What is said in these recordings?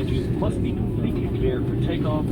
edges must be completely clear for takeoff.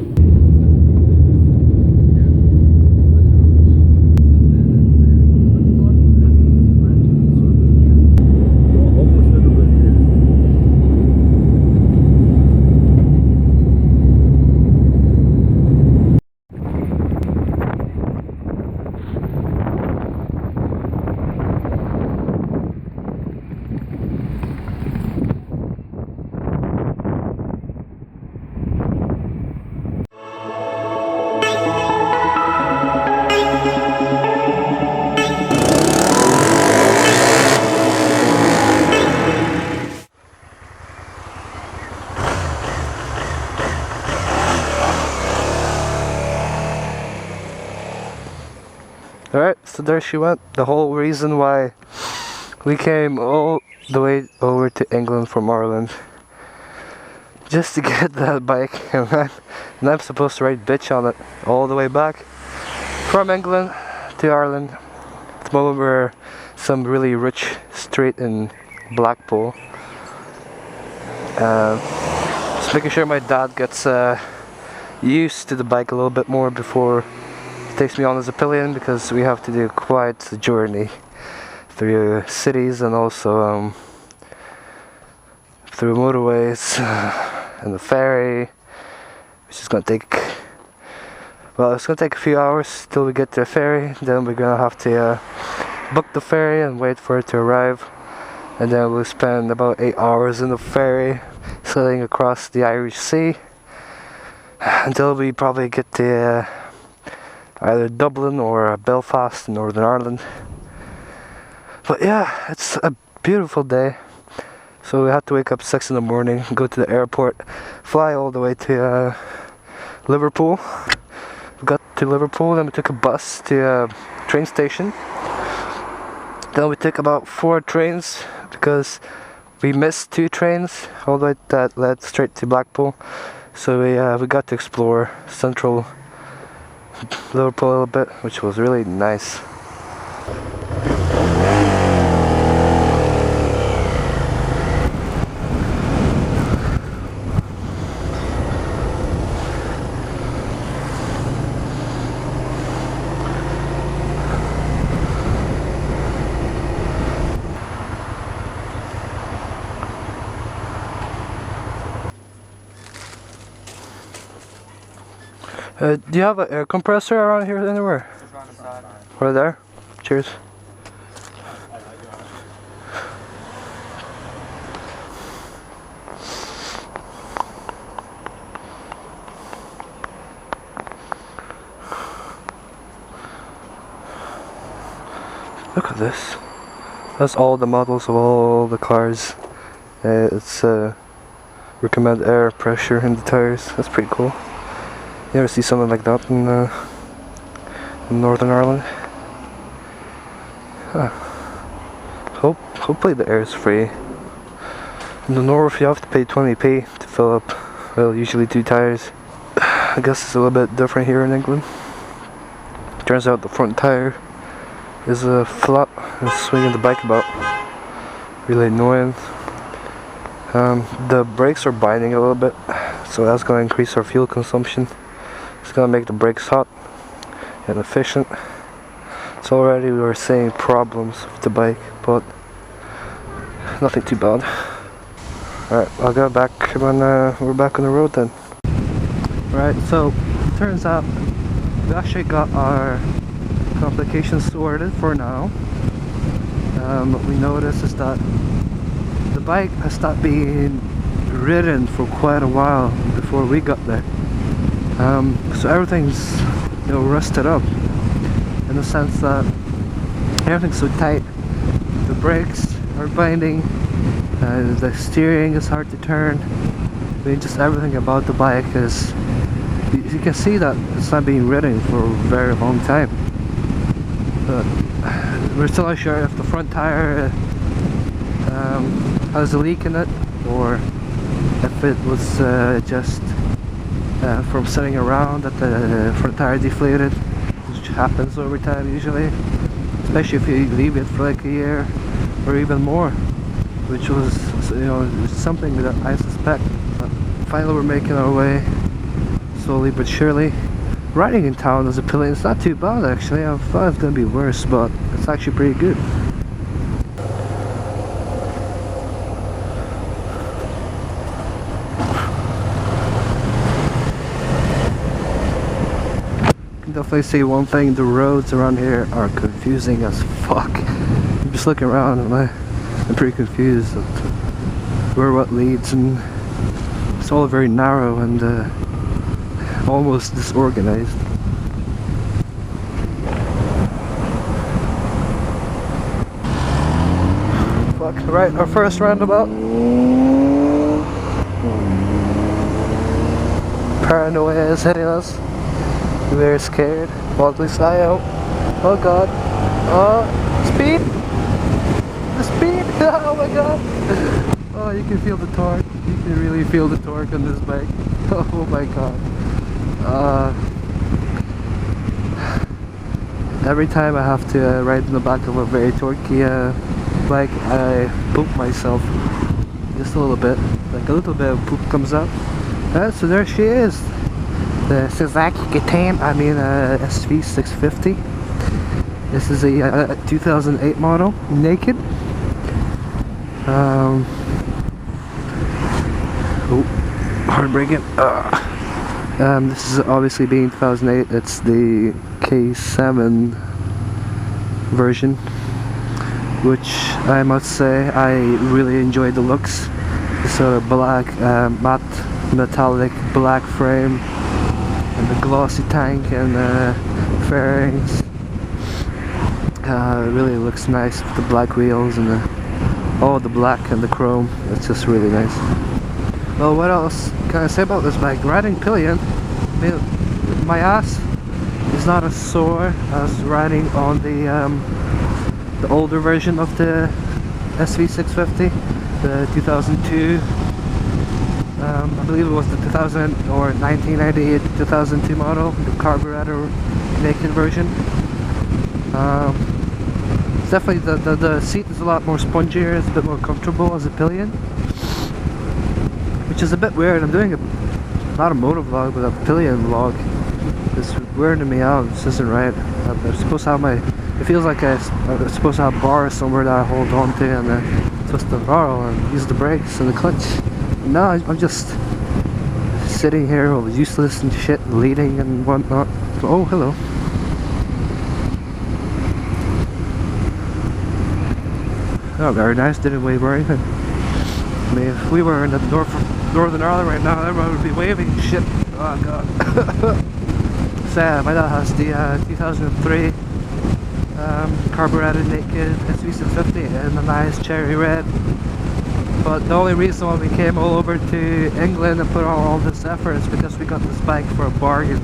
Alright, so there she went. The whole reason why we came all the way over to England from Ireland. Just to get that bike, and I'm supposed to ride bitch on it all the way back from England to Ireland. At the moment we're some really rich street in Blackpool. Just making sure my dad gets used to the bike a little bit more before takes me on as a pillion, because we have to do quite a journey through cities and also through motorways and the ferry, which is going to take, well, it's going to take a few hours till we get to the ferry. Then we're going to have to book the ferry and wait for it to arrive, and then we'll spend about 8 hours in the ferry sailing across the Irish Sea until we probably get to either Dublin or Belfast in Northern Ireland. But yeah, it's a beautiful day. So we had to wake up 6 in the morning, go to the airport, fly all the way to Liverpool. We got to Liverpool, then we took a bus to a train station. Then we took about 4 trains because we missed 2 trains all the way that led straight to Blackpool. So we got to explore central Liverpool a little bit, which was really nice. Do you have an air compressor around here anywhere? Just around the side. Right there? Cheers. Look at this. That's all the models of all the cars. It's recommend air pressure in the tires. That's pretty cool. You ever see something like that in Northern Ireland? Huh. Hopefully the air is free. In the north you have to pay 20p to fill up, well, usually 2 tires. I guess it's a little bit different here in England. Turns out the front tire is flat and swinging the bike about. Really annoying. The brakes are binding a little bit, so that's going to increase our fuel consumption. It's going to make the brakes hot and efficient. So already we were seeing problems with the bike, but nothing too bad. Alright, I'll go back when we're back on the road then. Right, so it turns out we actually got our complications sorted for now. What we noticed is that the bike has stopped being ridden for quite a while before we got there. So everything's, you know, rusted up in the sense that everything's so tight. The brakes are binding, the steering is hard to turn. I mean, just everything about the bike is, you can see that it's not being ridden for a very long time. But we're still not sure if the front tire has a leak in it, or if it was just from sitting around that the front tire deflated, which happens over time usually, especially if you leave it for like a year or even more, which was, you know, something that I suspect. But finally we're making our way slowly but surely. Riding in town as a pillion is not too bad actually. I thought it was going to be worse, but it's actually pretty good. I can definitely say one thing, the roads around here are confusing as fuck. I'm just looking around and I'm pretty confused at where what leads, and it's all very narrow and almost disorganized. Fuck, right, our first roundabout. Paranoia is hitting us. We're scared. Well, at least I am. Oh god. Oh, speed! The speed! Oh my god! Oh, you can feel the torque. You can really feel the torque on this bike. Oh my god. Every time I have to ride in the back of a very torquey bike, I poop myself just a little bit. Like a little bit of poop comes out. So there she is. The Suzuki SV650. This is a 2008 model, naked. Oh, hard braking. This is obviously being 2008. It's the K7 version, which I must say I really enjoyed the looks. The sort of black, matte metallic black frame, and the glossy tank and fairings. It really looks nice with the black wheels and the black and the chrome. It's just really nice. Well, what else can I say about this bike? Riding pillion, I mean, my ass is not as sore as riding on the older version of the SV650, the 2002. I believe it was the 2000 or 1998 2002 model, the carburetor naked version. It's definitely the seat is a lot more spongier. It's a bit more comfortable as a pillion, which is a bit weird. I'm doing not a motovlog but a pillion vlog. It's weirding me out. This isn't right. I'm supposed to have it feels like I'm supposed to have bars somewhere that I hold on to and twist the throttle and use the brakes and the clutch. No, I'm just sitting here all useless and shit, leading and whatnot. Oh, hello. Oh, very nice. Didn't wave or anything. I mean, if we were in the Northern Ireland right now, everyone would be waving and shit. Oh god. So my dad has the 2003 carbureted naked SV650 in a nice cherry red. But the only reason why we came all over to England and put on all this effort is because we got this bike for a bargain.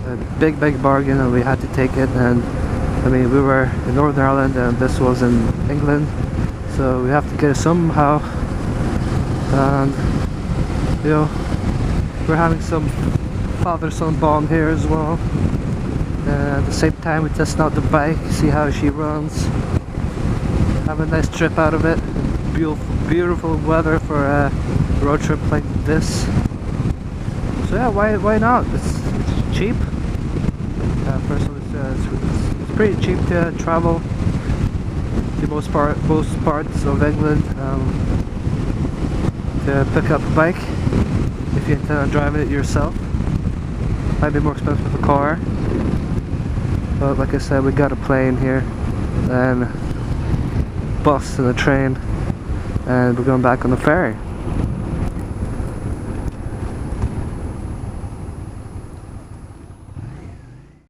A big bargain, and we had to take it. And I mean, we were in Northern Ireland and this was in England, so we have to get it somehow. And you know, we're having some father-son bond here as well. At the same time, we test out the bike, see how she runs. Have a nice trip out of it. Beautiful weather for a road trip like this. So yeah, why not? It's cheap. First of all, it's pretty cheap to travel to most parts of England to pick up a bike if you intend on driving it yourself. Might be more expensive with a car, but like I said, we got a plane here and a bus and a train, and we're going back on the ferry.